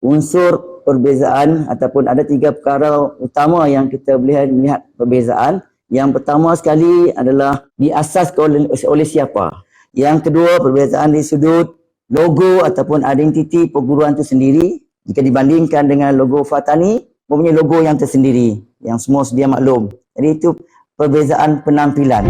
unsur perbezaan ataupun ada 3 perkara utama yang kita boleh melihat perbezaan. Yang pertama sekali adalah diasaskan oleh siapa. Yang kedua, perbezaan di sudut logo ataupun identiti perguruan itu sendiri. Jika dibandingkan dengan logo Fatani, mempunyai logo yang tersendiri, yang semua sedia maklum. Jadi itu perbezaan penampilan.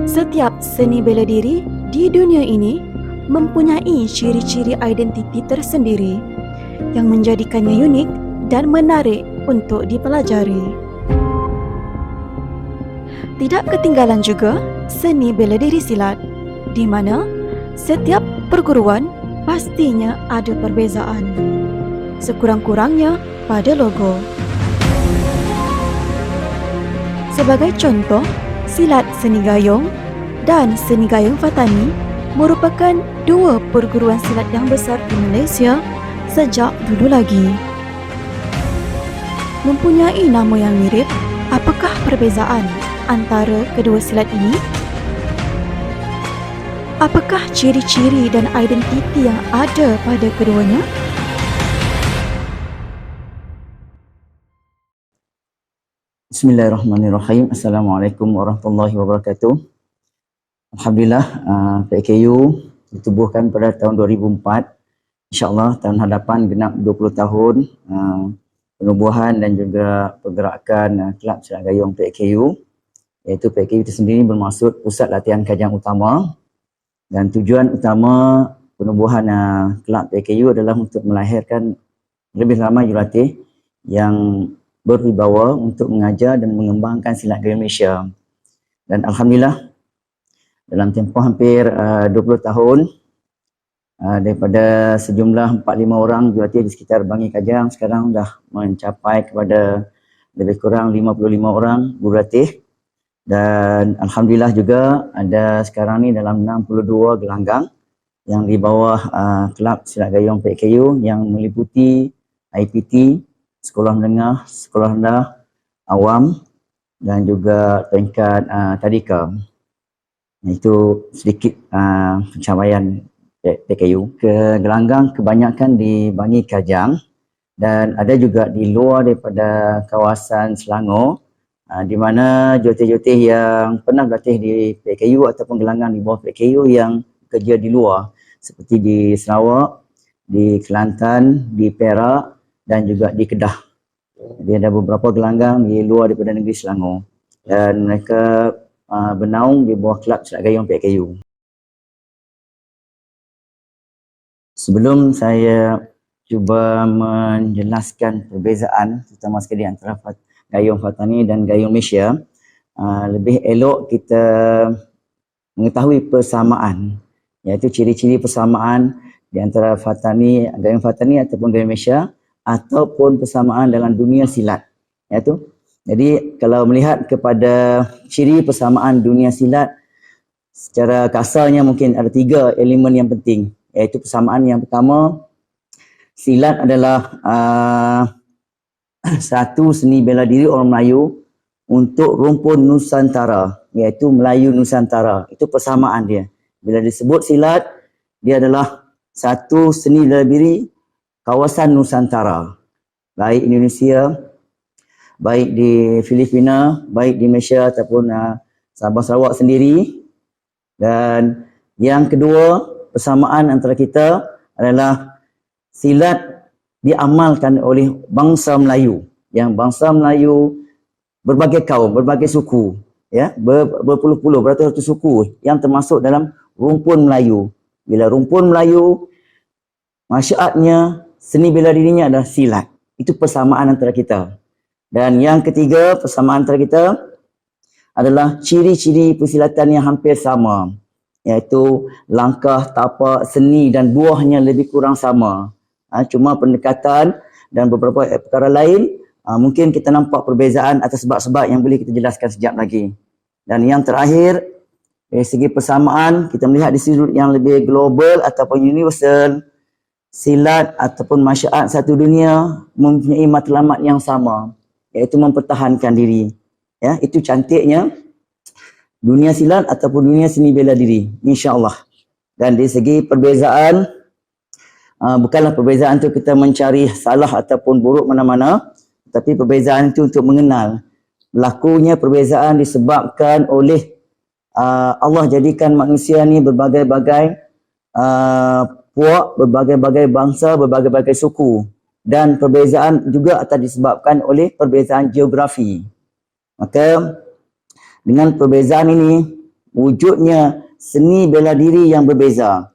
Setiap seni bela diri di dunia ini mempunyai ciri-ciri identiti tersendiri yang menjadikannya unik dan menarik untuk dipelajari. Tidak ketinggalan juga seni bela diri silat, di mana setiap perguruan pastinya ada perbezaan, sekurang-kurangnya pada logo. Sebagai contoh, silat seni gayung dan seni gayung Fatani merupakan 2 perguruan silat yang besar di Malaysia sejak dulu lagi. Mempunyai nama yang mirip, apakah perbezaan antara kedua silat ini? Apakah ciri-ciri dan identiti yang ada pada keduanya? Bismillahirrahmanirrahim. Assalamualaikum warahmatullahi wabarakatuh. Alhamdulillah, PKU ditubuhkan pada tahun 2004. InsyaAllah tahun hadapan genap 20 tahun penubuhan dan juga pergerakan kelab silat gayung PKU. Iaitu PKU itu sendiri bermaksud Pusat Latihan Kajang Utama, dan tujuan utama penubuhan kelab PKU adalah untuk melahirkan lebih ramai jurulatih yang berwibawa untuk mengajar dan mengembangkan silat gayung Malaysia. Dan Alhamdulillah, dalam tempoh hampir 20 tahun, daripada sejumlah 45 orang jurulatih di sekitar Bangi Kajang, sekarang dah mencapai kepada lebih kurang 55 orang jurulatih. Dan Alhamdulillah juga ada sekarang ni dalam 62 gelanggang yang di bawah kelab silat gayung PKU yang meliputi IPT, sekolah menengah, sekolah rendah, awam dan juga peringkat tadika. Itu sedikit pencapaian PKU. Gelanggang kebanyakan di Bangi Kajang dan ada juga di luar daripada kawasan Selangor, di mana jurulatih-jurulatih yang pernah berlatih di PKU ataupun gelanggang di bawah PKU yang kerja di luar, seperti di Sarawak, di Kelantan, di Perak dan juga di Kedah. Jadi ada beberapa gelanggang di luar daripada negeri Selangor dan mereka bernaung di bawah kelab silat gayung PKU. Sebelum saya cuba menjelaskan perbezaan terutama sekali antara gayung Fatani dan gayung Malaysia, lebih elok kita mengetahui persamaan, iaitu ciri-ciri persamaan di antara gayung Fatani ataupun gayung Malaysia, ataupun persamaan dalam dunia silat. Jadi kalau melihat kepada ciri persamaan dunia silat, secara kasarnya mungkin ada 3 elemen yang penting, iaitu persamaan yang pertama, silat adalah satu seni bela diri orang Melayu untuk rumpun Nusantara, iaitu Melayu Nusantara. Itu persamaan dia. Bila disebut silat, dia adalah satu seni bela diri kawasan Nusantara, baik Indonesia, baik di Filipina, baik di Malaysia ataupun Sabah Sarawak sendiri. Dan yang kedua, persamaan antara kita adalah silat diamalkan oleh bangsa Melayu. Yang bangsa Melayu berbagai kaum, berbagai suku, ya, berpuluh-puluh, beratus-ratus suku yang termasuk dalam rumpun Melayu. Bila rumpun Melayu, masyaraatnya, seni bela dirinya adalah silat. Itu persamaan antara kita. Dan yang ketiga, persamaan antara kita adalah ciri-ciri persilatan yang hampir sama, iaitu langkah, tapak, seni dan buahnya lebih kurang sama. Cuma pendekatan dan beberapa perkara lain, mungkin kita nampak perbezaan atas sebab-sebab yang boleh kita jelaskan sekejap lagi. Dan yang terakhir, dari segi persamaan, kita melihat di sudut yang lebih global ataupun universal, silat ataupun masyarakat satu dunia mempunyai matlamat yang sama, iaitu mempertahankan diri. Ya, itu cantiknya dunia silat ataupun dunia seni bela diri, insya-Allah. Dan dari segi perbezaan, Bukanlah perbezaan tu kita mencari salah ataupun buruk mana-mana, tapi perbezaan itu untuk mengenal. Berlakunya perbezaan disebabkan oleh Allah jadikan manusia ni berbagai-bagai puak, berbagai-bagai bangsa, berbagai-bagai suku, dan perbezaan juga akan disebabkan oleh perbezaan geografi. Maka dengan perbezaan ini wujudnya seni bela diri yang berbeza.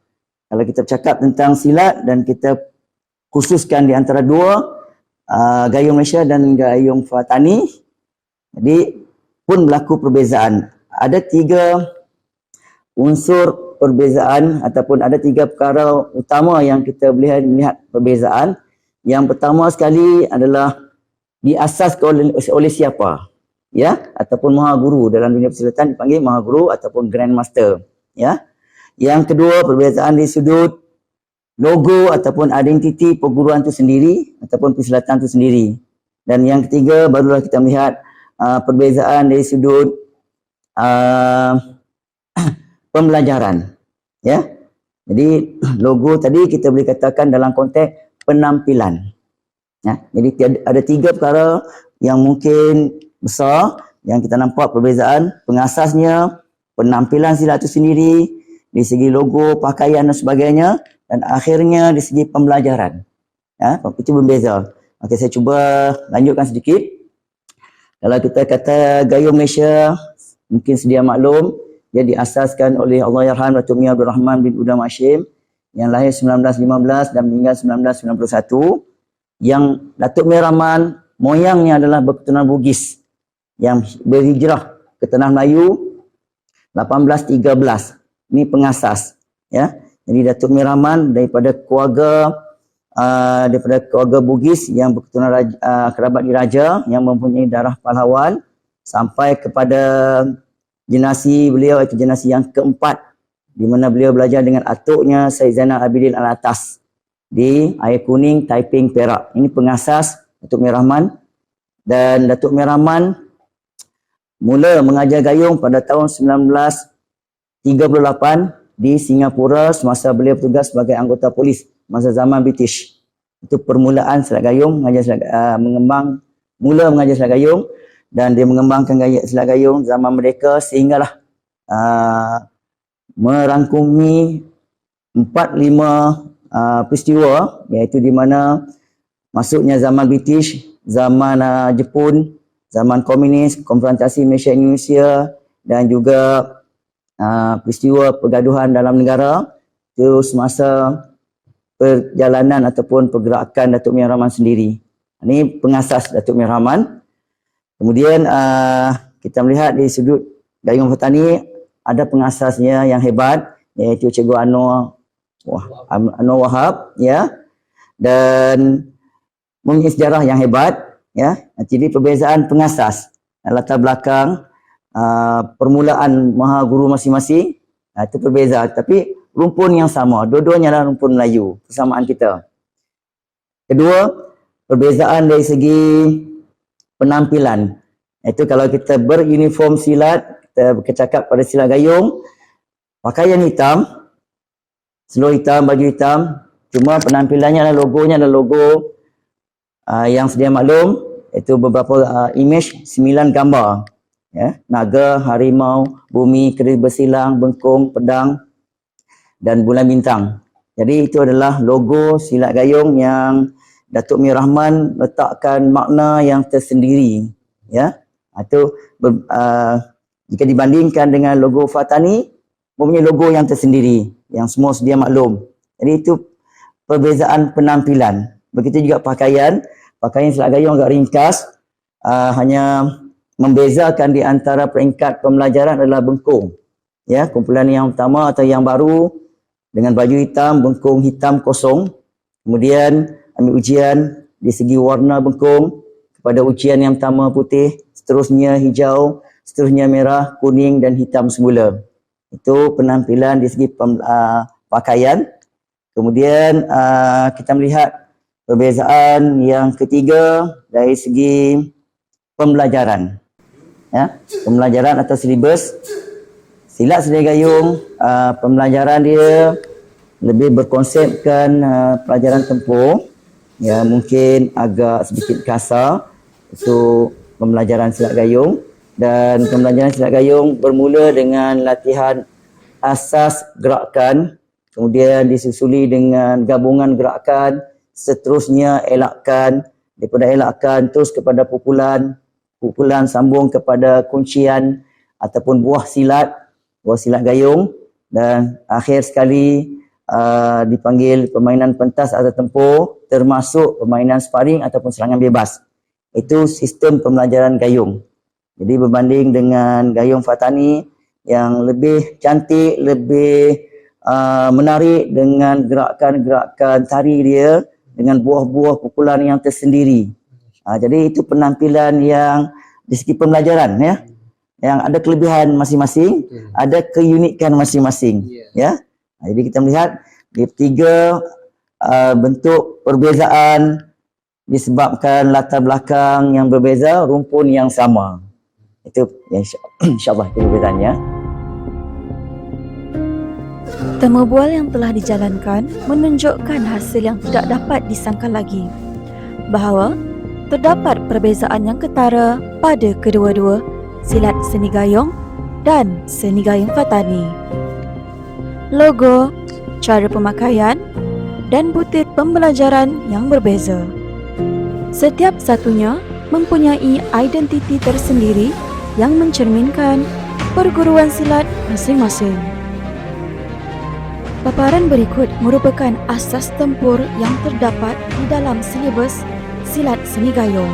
Kalau kita bercakap tentang silat dan kita khususkan di antara dua, Gayung Malaysia dan Gayung Fatani, jadi pun berlaku perbezaan. Ada 3 unsur perbezaan ataupun ada 3 perkara utama yang kita boleh melihat perbezaan. Yang pertama sekali adalah diasaskan oleh siapa? Ya, ataupun maha guru. Dalam dunia persilatan dipanggil maha guru ataupun grandmaster, ya. Yang kedua, perbezaan di sudut logo ataupun identiti perguruan itu sendiri ataupun persilatan itu sendiri. Dan yang ketiga, barulah kita melihat perbezaan dari sudut pembelajaran, ya. Jadi logo tadi kita boleh katakan dalam konteks penampilan, ya. Jadi ada 3 perkara yang mungkin besar yang kita nampak perbezaan: pengasasnya, penampilan silat itu sendiri, di segi logo, pakaian dan sebagainya, dan akhirnya di segi pembelajaran, ya. Itu berbeza. Okey, saya cuba lanjutkan sedikit. Kalau kita kata Gayung Malaysia, mungkin sedia maklum, dia diasaskan oleh Allahyarham Datuk Mi Abdul Rahman bin Udam Hashim yang lahir 1915 dan meninggal 1991. Yang Datuk Mi Rahman moyangnya adalah berketurunan Bugis yang berhijrah ke Tanah Melayu 1813. Ini pengasas, ya. Jadi Datuk Mi Rahman daripada keluarga Bugis yang berketurunan kerabat diraja yang mempunyai darah pahlawan sampai kepada generasi beliau, itu generasi yang keempat, di mana beliau belajar dengan atuknya Syed Zainal Abidin Al-Atas di Air Kuning, Taiping, Perak. Ini pengasas Datuk Mi Rahman. Dan Datuk Mi Rahman mula mengajar gayung pada tahun 1938 di Singapura semasa beliau bertugas sebagai anggota polis masa zaman British. Itu permulaan silat gayung, mula mengajar silat gayung, dan dia mengembangkan silat gayung zaman mereka sehinggalah merangkumi 4-5 peristiwa, iaitu di mana masuknya zaman British, zaman Jepun, zaman komunis, konfrontasi Malaysia Indonesia, dan juga peristiwa pergaduhan dalam negara. Itu semasa perjalanan ataupun pergerakan Datuk Mi Rahman sendiri. Ini pengasas Datuk Mi Rahman. Kemudian kita melihat di sudut Gayung Fatani ada pengasasnya yang hebat, iaitu Cikgu Anwar Wahab, ya. Dan mempunyai sejarah yang hebat, ya. Jadi perbezaan pengasas, latar belakang, permulaan maha guru masing-masing, itu berbeza, tapi rumpun yang sama, dua-duanya adalah rumpun Melayu, persamaan kita. Kedua, perbezaan dari segi penampilan, iaitu kalau kita beruniform silat, kita bercakap pada silat gayung, pakaian hitam, seluar hitam, baju hitam, cuma penampilannya adalah logonya adalah logo yang sedia maklum, iaitu beberapa image, 9 gambar, ya, naga, harimau, bumi, keris bersilang, bengkung, pedang dan bulan bintang. Jadi itu adalah logo silat gayung yang Datuk Mi Rahman letakkan makna yang tersendiri, ya. Itu jika dibandingkan dengan logo Fatani, mempunyai logo yang tersendiri yang semua sedia maklum. Jadi itu perbezaan penampilan. Begitu juga pakaian silat gayung agak ringkas, hanya membezakan di antara peringkat pembelajaran adalah bengkung, ya, kumpulan yang utama atau yang baru dengan baju hitam, bengkung hitam kosong. Kemudian ambil ujian di segi warna bengkung, kepada ujian yang pertama putih, seterusnya hijau, seterusnya merah, kuning dan hitam semula. Itu penampilan di segi pakaian. Kemudian kita melihat perbezaan yang ketiga dari segi pembelajaran, ya, pembelajaran atau silibus. Silat sedia gayung, pembelajaran dia lebih berkonsepkan pelajaran tempur, ya mungkin agak sedikit kasar. Itu pembelajaran silat gayung, dan pembelajaran silat gayung bermula dengan latihan asas gerakan, kemudian disusuli dengan gabungan gerakan, seterusnya elakkan, daripada elakkan terus kepada pukulan, pukulan sambung kepada kuncian ataupun buah silat gayung, dan akhir sekali dipanggil permainan pentas atau tempur, termasuk permainan sparring ataupun serangan bebas. Itu sistem pembelajaran gayung. Jadi berbanding dengan gayung Fatani yang lebih cantik, lebih menarik dengan gerakan-gerakan tari dia dengan buah-buah pukulan yang tersendiri. Jadi itu penampilan yang di segi pembelajaran, ya, yang ada kelebihan masing-masing, ada keunikan masing-masing, ya. Jadi kita melihat di tiga bentuk perbezaan disebabkan latar belakang yang berbeza, rumpun yang sama. Itu yang insya-Allah itu perbezaannya. Temu bual yang telah dijalankan menunjukkan hasil yang tidak dapat disangka lagi, bahawa terdapat perbezaan yang ketara pada kedua-dua silat seni gayung dan seni gayung Fatani. Logo, cara pemakaian dan butir pembelajaran yang berbeza. Setiap satunya mempunyai identiti tersendiri yang mencerminkan perguruan silat masing-masing. Paparan berikut merupakan asas tempur yang terdapat di dalam silibus silat seni gayung.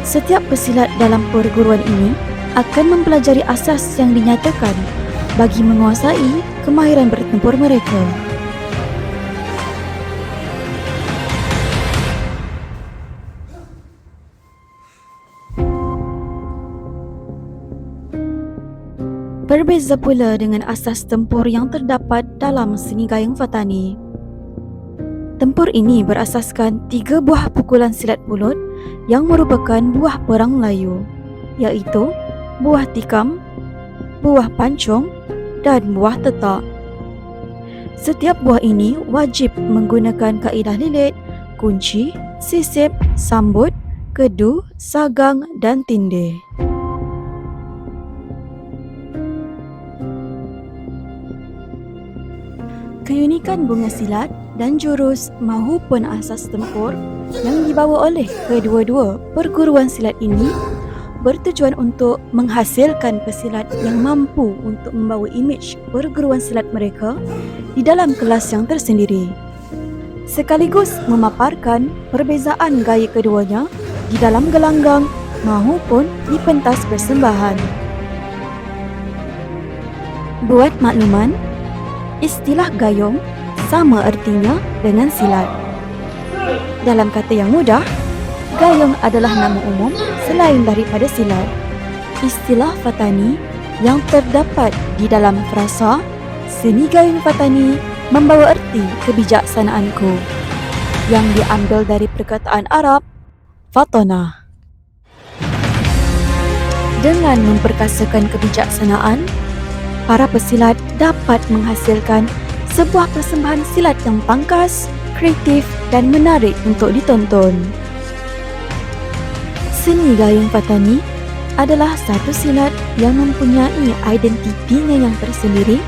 Setiap pesilat dalam perguruan ini akan mempelajari asas yang dinyatakan bagi menguasai kemahiran bertempur mereka. Berbeza pula dengan asas tempur yang terdapat dalam seni gayung Fatani. Tempur ini berasaskan 3 buah pukulan silat pulut yang merupakan buah perang Melayu, iaitu buah tikam, buah pancung dan buah tetak. Setiap buah ini wajib menggunakan kaedah lilit, kunci, sisip, sambut, kedu, sagang dan tindih. Keunikan bunga silat dan jurus mahupun asas tempur yang dibawa oleh kedua-dua perguruan silat ini bertujuan untuk menghasilkan pesilat yang mampu untuk membawa imej perguruan silat mereka di dalam kelas yang tersendiri, sekaligus memaparkan perbezaan gaya keduanya di dalam gelanggang mahupun di pentas persembahan. Buat makluman, istilah gayung sama artinya dengan silat. Dalam kata yang mudah, gayung adalah nama umum selain daripada silat. Istilah Fatani yang terdapat di dalam frasa seni gayung Fatani membawa erti kebijaksanaanku yang diambil dari perkataan Arab Fatana. Dengan memperkasakan kebijaksanaan, para pesilat dapat menghasilkan sebuah persembahan silat yang pangkas, kreatif dan menarik untuk ditonton. Seni gayung Fatani adalah satu silat yang mempunyai identitinya yang tersendiri,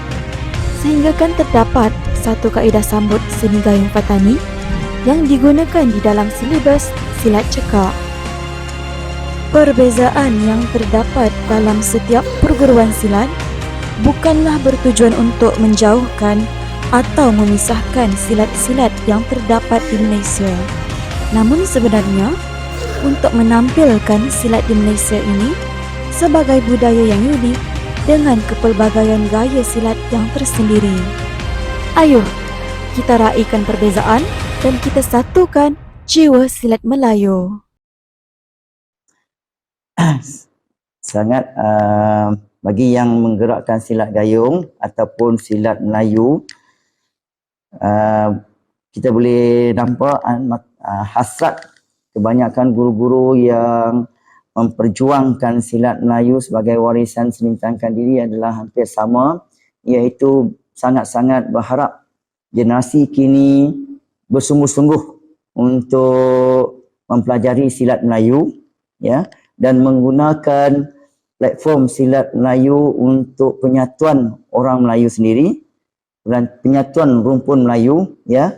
sehingga kan terdapat satu kaedah sambut seni gayung Fatani yang digunakan di dalam silibus silat cekak. Perbezaan yang terdapat dalam setiap perguruan silat bukanlah bertujuan untuk menjauhkan atau memisahkan silat-silat yang terdapat di Malaysia. Namun sebenarnya, untuk menampilkan silat di Malaysia ini sebagai budaya yang unik dengan kepelbagaian gaya silat yang tersendiri. Ayuh, kita raikan perbezaan dan kita satukan jiwa silat Melayu. Sangat bagi yang menggerakkan silat gayung ataupun silat Melayu, kita boleh nampak hasrat kebanyakan guru-guru yang memperjuangkan silat Melayu sebagai warisan seni tangkan diri adalah hampir sama, iaitu sangat-sangat berharap generasi kini bersungguh-sungguh untuk mempelajari silat Melayu, ya, dan menggunakan platform silat Melayu untuk penyatuan orang Melayu sendiri dan penyatuan rumpun Melayu, ya.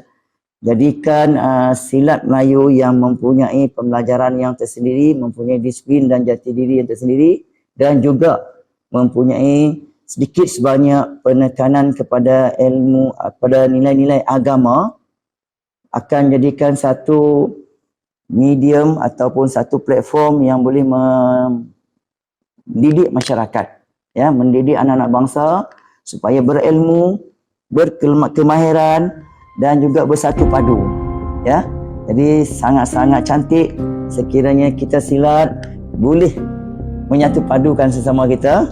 Jadikan silat Melayu yang mempunyai pembelajaran yang tersendiri, mempunyai disiplin dan jati diri yang tersendiri, dan juga mempunyai sedikit sebanyak penekanan kepada ilmu, pada nilai-nilai agama, akan jadikan satu medium ataupun satu platform yang boleh mendidik masyarakat, ya, mendidik anak-anak bangsa supaya berilmu, berkemahiran dan juga bersatu padu, ya. Jadi sangat-sangat cantik sekiranya kita silat boleh menyatu padukan sesama kita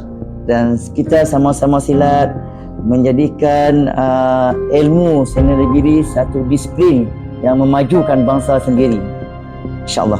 dan kita sama-sama silat menjadikan ilmu sendiri satu disiplin yang memajukan bangsa sendiri, insya-Allah.